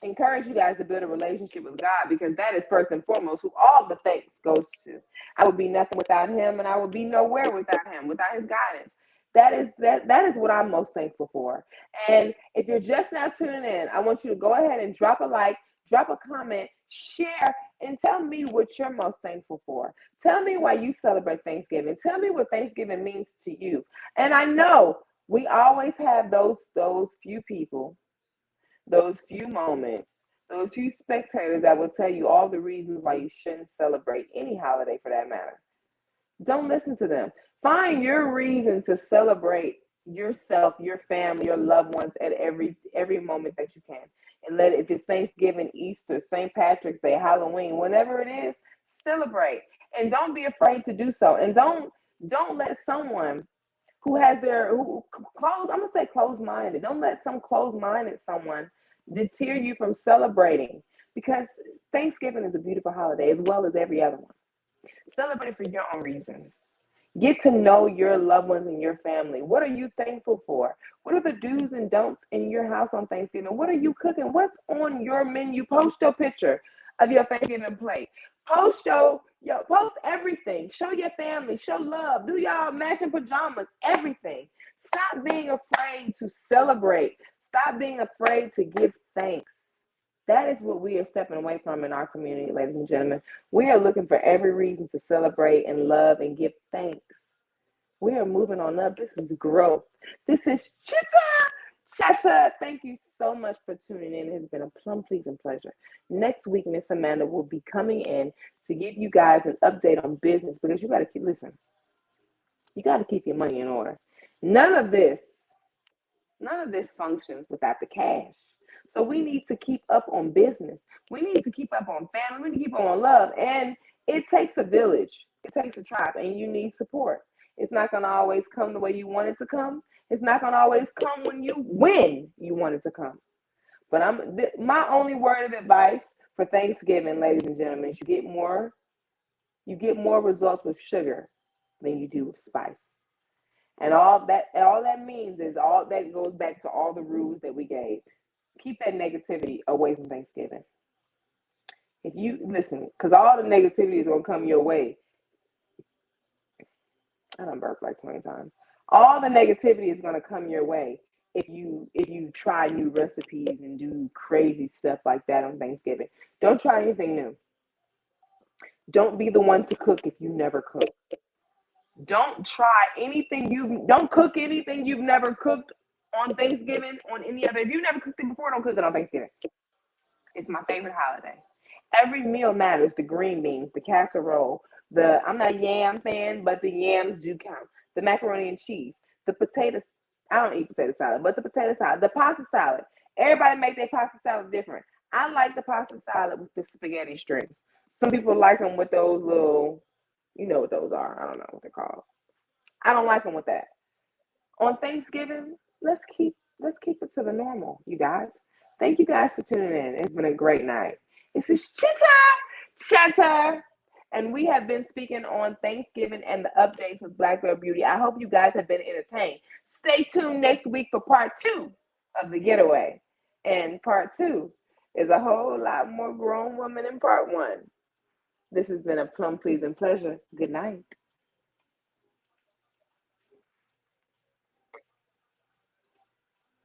encourage you guys to build a relationship with God because that is first and foremost who all the thanks goes to. I would be nothing without him, and I would be nowhere without him, without his guidance. That is what I'm most thankful for. And if you're just now tuning in, I want you to go ahead and drop a like, drop a comment, share, and tell me what you're most thankful for. Tell me why you celebrate Thanksgiving. Tell me what Thanksgiving means to you. And I know We always have those few people, those few moments, those few spectators that will tell you all the reasons why you shouldn't celebrate any holiday for that matter. Don't listen to them. Find your reason to celebrate yourself, your family, your loved ones at every moment that you can. And let it, if it's Thanksgiving, Easter, St. Patrick's Day, Halloween, whatever it is, celebrate. And don't be afraid to do so. And don't let someone who has their who close, I'm gonna say closed-minded. Don't let some closed-minded someone deter you from celebrating, because Thanksgiving is a beautiful holiday as well as every other one. Celebrate for your own reasons. Get to know your loved ones and your family. What are you thankful for? What are the do's and don'ts in your house on Thanksgiving? What are you cooking? What's on your menu? Post your picture of your Thanksgiving plate. Post everything. Show your family. Show love. Do y'all matching pajamas? Everything. Stop being afraid to celebrate. Stop being afraid to give thanks. That is what we are stepping away from in our community, ladies and gentlemen. We are looking for every reason to celebrate and love and give thanks. We are moving on up. This is growth. This is Chitter Chatter. Thank you so much for tuning in. It has been a plum pleasing pleasure. Next week, Miss Amanda will be coming in to give you guys an update on business, because you got to you got to keep your money in order. None of this functions without the cash. So we need to keep up on business. We need to keep up on family. We need to keep up on love. And it takes a village. It takes a tribe. And you need support. It's not going to always come the way you want it to come. It's not going to always come when you want it to come. But my only word of advice for Thanksgiving, ladies and gentlemen, is you get more results with sugar than you do with spice. And all that means is all that goes back to all the rules that we gave. Keep that negativity away from Thanksgiving. If you listen, because all the negativity is gonna come your way. I done burped like 20 times. All the negativity is gonna come your way if you try new recipes and do crazy stuff like that on Thanksgiving. Don't try anything new. Don't be the one to cook if you never cook. Don't cook anything you've never cooked on Thanksgiving, on any other. If you've never cooked it before, don't cook it on Thanksgiving. It's my favorite holiday. Every meal matters. The green beans, the casserole, I'm not a yam fan, but the yams do count. The macaroni and cheese, the potatoes. I don't eat potato salad, but the potato salad, the pasta salad. Everybody make their pasta salad different. I like the pasta salad with the spaghetti strings. Some people like them with those little, you know what those are. I don't know what they're called. I don't like them with that. On Thanksgiving, let's keep it to the normal, you guys. Thank you guys for tuning in. It's been a great night. This is Chatter, and we have been speaking on Thanksgiving and the updates with Black Girl Beauty. I hope you guys have been entertained. Stay tuned next week for part 2 of the getaway, and part 2 is a whole lot more grown woman in part 1. This has been a plum pleasing pleasure. Good night.